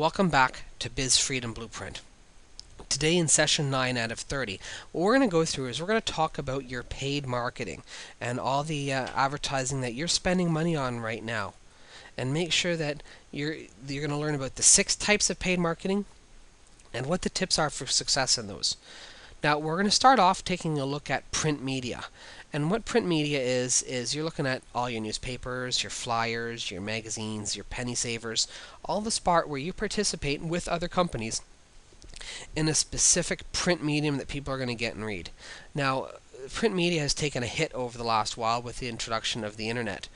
Welcome back to Biz Freedom Blueprint. Today in session 9 out of 30, what we're going to go through is we're going to talk about your paid marketing and all the advertising that you're spending money on right now. And make sure that you're going to learn about the 6 types of paid marketing and what the tips are for success in those. Now we're going to start off taking a look at print media. And what print media is you're looking at all your newspapers, your flyers, your magazines, your penny savers, all the part where you participate with other companies in a specific print medium that people are going to get and read. Now, print media has taken a hit over the last while with the introduction of the internet.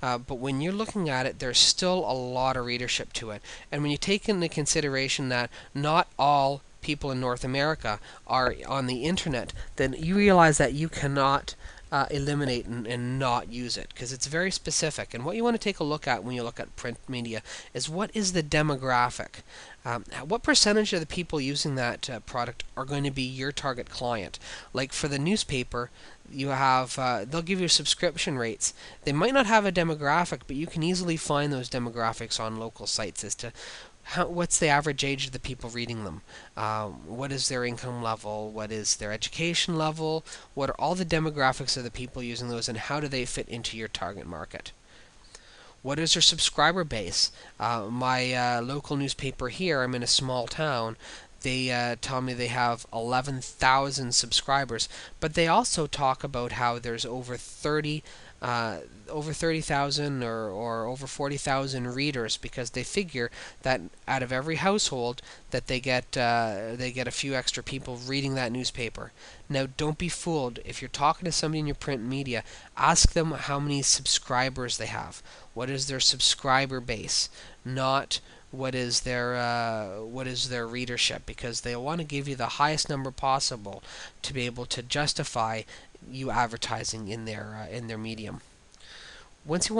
But when you're looking at it, there's still a lot of readership to it. And when you take into consideration that not all people in North America are on the internet, then you realize that you cannot eliminate and not use it, because it's very specific. And what you want to take a look at when you look at print media is what is the demographic. What percentage of the people using that product are going to be your target client? Like for the newspaper, you have they'll give you subscription rates. They might not have a demographic, but you can easily find those demographics on local sites as to what's the average age of the people reading them? What is their income level? What is their education level? What are all the demographics of the people using those, and how do they fit into your target market? What is their subscriber base? My local newspaper here, I'm in a small town, they tell me they have 11,000 subscribers, but they also talk about how there's over 30,000 or over 40,000 readers, because they figure that out of every household that they get a few extra people reading that newspaper. Now, don't be fooled. If you're talking to somebody in your print media, ask them how many subscribers they have. What is their subscriber base, not what is their readership, because they want to give you the highest number possible to be able to justify you advertising in their medium. Once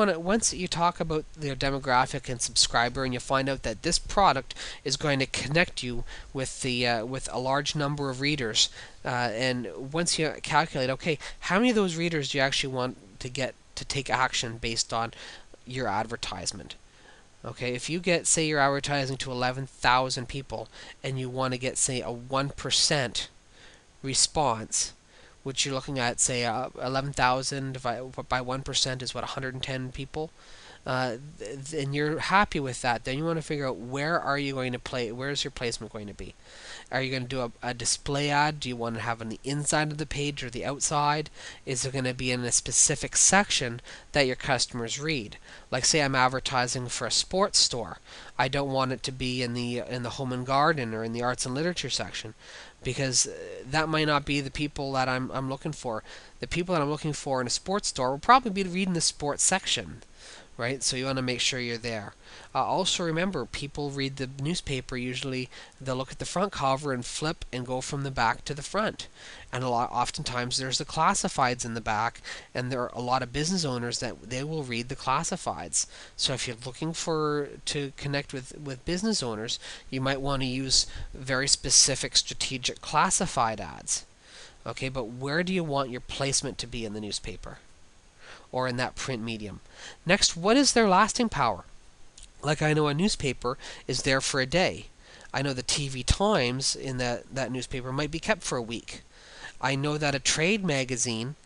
you talk about their demographic and subscriber, and you find out that this product is going to connect you with a large number of readers, and once you calculate, okay, how many of those readers do you actually want to get to take action based on your advertisement? Okay, if you get, say, you're advertising to 11,000 people, and you want to get, say, a 1% response, which you're looking at, say, 11,000 divided by 1% is what, 110 people, and you're happy with that. Then you want to figure out where are you going to where's your placement going to be? Are you going to do a display ad? Do you want to have on the inside of the page or the outside? Is it going to be in a specific section that your customers read? Like, say I'm advertising for a sports store. I don't want it to be in the home and garden or in the arts and literature section, because that might not be the people that I'm looking for. The people that I'm looking for in a sports store will probably be reading the sports section, right? So you want to make sure you're there. Also remember, people read the newspaper, usually they'll look at the front cover and flip and go from the back to the front. And oftentimes there's the classifieds in the back, and there are a lot of business owners that they will read the classifieds. So if you're looking to connect with business owners, you might want to use very specific strategic classified ads. Okay, but where do you want your placement to be in the newspaper or in that print medium? Next, what is their lasting power? Like, I know a newspaper is there for a day. I know the TV Times in that newspaper might be kept for a week. I know that a trade magazine,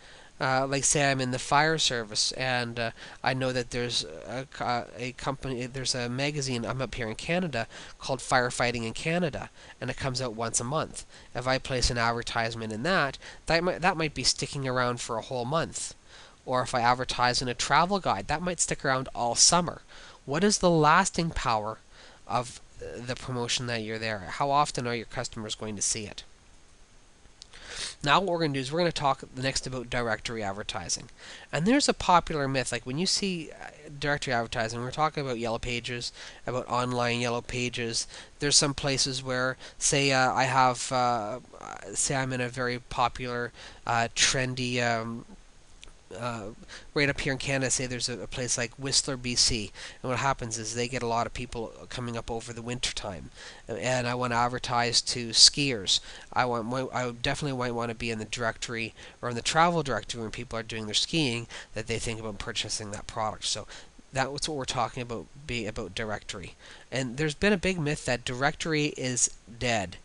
like say I'm in the fire service, and I know that there's a company, there's a magazine, I'm up here in Canada, called Firefighting in Canada, and it comes out once a month. If I place an advertisement in that might be sticking around for a whole month. Or if I advertise in a travel guide, that might stick around all summer. What is the lasting power of the promotion that you're there? How often are your customers going to see it? Now what we're going to do is we're going to talk next about directory advertising. And there's a popular myth, like when you see directory advertising, we're talking about yellow pages, about online yellow pages. There's some places where, say say I'm in a very popular, trendy, right up here in Canada, say there's a place like Whistler, BC, and what happens is they get a lot of people coming up over the winter time, and I want to advertise to skiers. I definitely might want to be in the directory or in the travel directory when people are doing their skiing, that they think about purchasing that product. So That's what we're talking about, about directory. And there's been a big myth that directory is dead.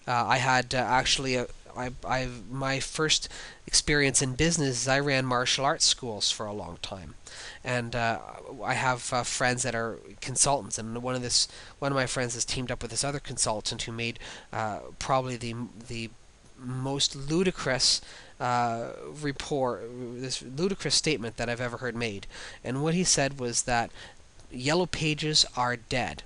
I had actually my first experience in business is I ran martial arts schools for a long time, and I have friends that are consultants, and one of my friends has teamed up with this other consultant who made probably the most ludicrous report, this ludicrous statement that I've ever heard made. And what he said was that yellow pages are dead.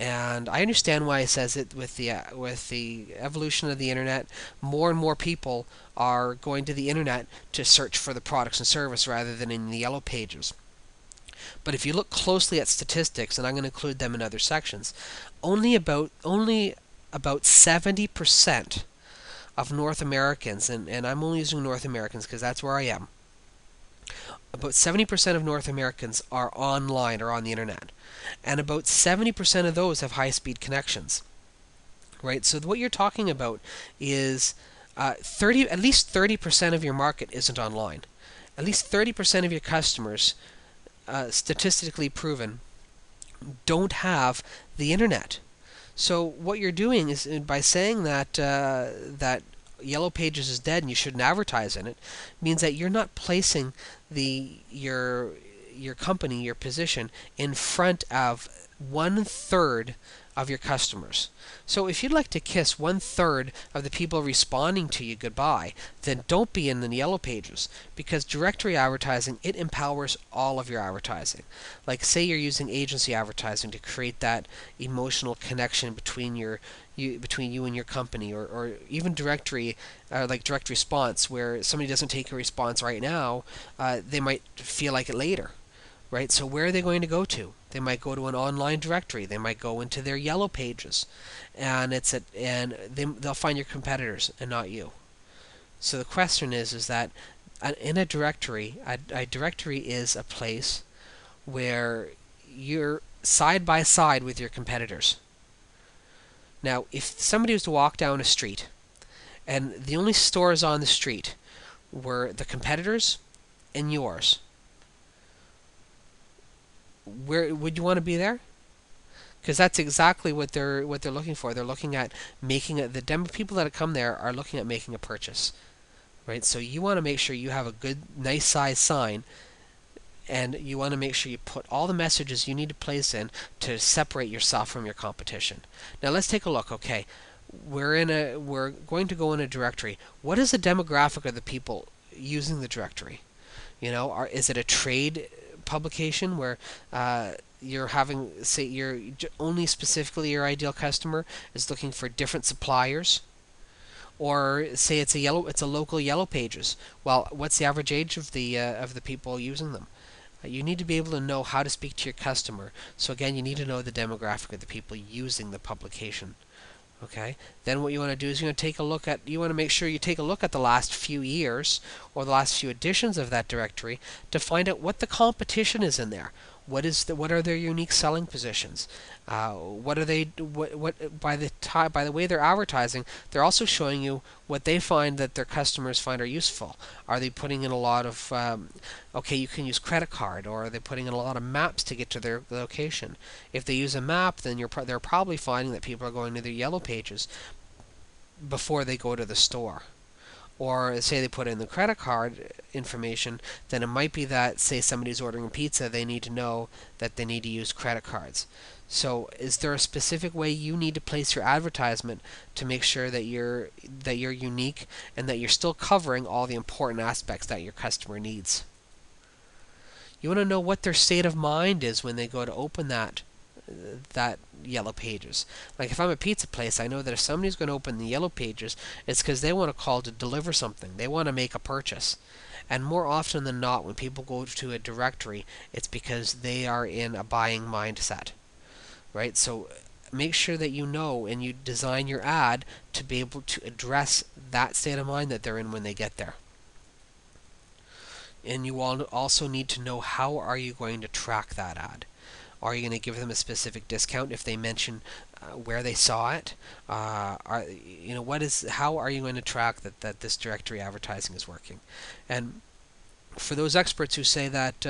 And I understand why he says it. With the evolution of the internet, more and more people are going to the internet to search for the products and service rather than in the yellow pages. But if you look closely at statistics, and I'm going to include them in other sections, only about 70% of North Americans, and I'm only using North Americans because that's where I am. About 70% of North Americans are online or on the internet, and about 70% of those have high-speed connections. Right? So what you're talking about is at least 30% of your market isn't online. At least 30% of your customers, statistically proven, don't have the internet. So what you're doing is, by saying that Yellow Pages is dead and you shouldn't advertise in it, means that you're not placing your company, your position, in front of 1/3 of your customers. So if you'd like to kiss 1/3 of the people responding to you goodbye, then don't be in the Yellow Pages, because directory advertising, it empowers all of your advertising. Like, say you're using agency advertising to create that emotional connection between you and your company, or even directory, like direct response, where somebody doesn't take a response right now, they might feel like it later. Right? So where are they going to go to? They might go to an online directory. They might go into their Yellow Pages, and they'll find your competitors and not you. So the question is that in a directory is a place where you're side by side with your competitors. Now, if somebody was to walk down a street and the only stores on the street were the competitors and yours, where would you want to be there? Because that's exactly what they're looking for. They're looking at making the people that come there are looking at making a purchase, right? So you want to make sure you have a good, nice size sign, and you want to make sure you put all the messages you need to place in to separate yourself from your competition. Now let's take a look. Okay, we're going to go in a directory. What is the demographic of the people using the directory? Is it a trade publication where you're having, say, only specifically your ideal customer is looking for different suppliers? Or say it's a local Yellow Pages. Well, what's the average age of the people using them? You need to be able to know how to speak to your customer. So again, you need to know the demographic of the people using the publication. Okay. Then what you want to do is you want to make sure you take a look at the last few years or the last few editions of that directory to find out what the competition is in there. What are their unique selling positions? What are they? What by the way they're advertising, they're also showing you what they find that their customers find are useful. Are they putting in a lot of okay, you can use credit card, or are they putting in a lot of maps to get to their location? If they use a map, then they're probably finding that people are going to their Yellow Pages before they go to the store. Or say they put in the credit card information, then it might be that, say, somebody's ordering pizza, they need to know that they need to use credit cards. So is there a specific way you need to place your advertisement to make sure that you're unique and that you're still covering all the important aspects that your customer needs? You want to know what their state of mind is when they go to open that Yellow Pages. Like, if I'm a pizza place, I know that if somebody's going to open the Yellow Pages, it's because they want to call to deliver something. They want to make a purchase. And more often than not, when people go to a directory, it's because they are in a buying mindset. Right? So make sure that you know and you design your ad to be able to address that state of mind that they're in when they get there. And you also need to know, how are you going to track that ad? Are you going to give them a specific discount if they mention where they saw it? How are you going to track that this directory advertising is working? And For those experts who say that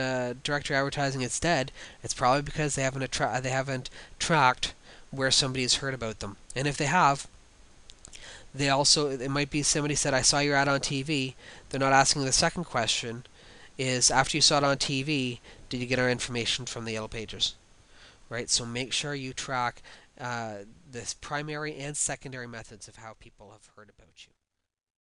directory advertising is dead, it's probably because they haven't tracked where somebody's heard about them. And if they have, they also, it might be somebody said, I saw your ad on TV. They're not asking the second question, is after you saw it on TV, did you get our information from the Yellow Pages? Right? So make sure you track the primary and secondary methods of how people have heard about you.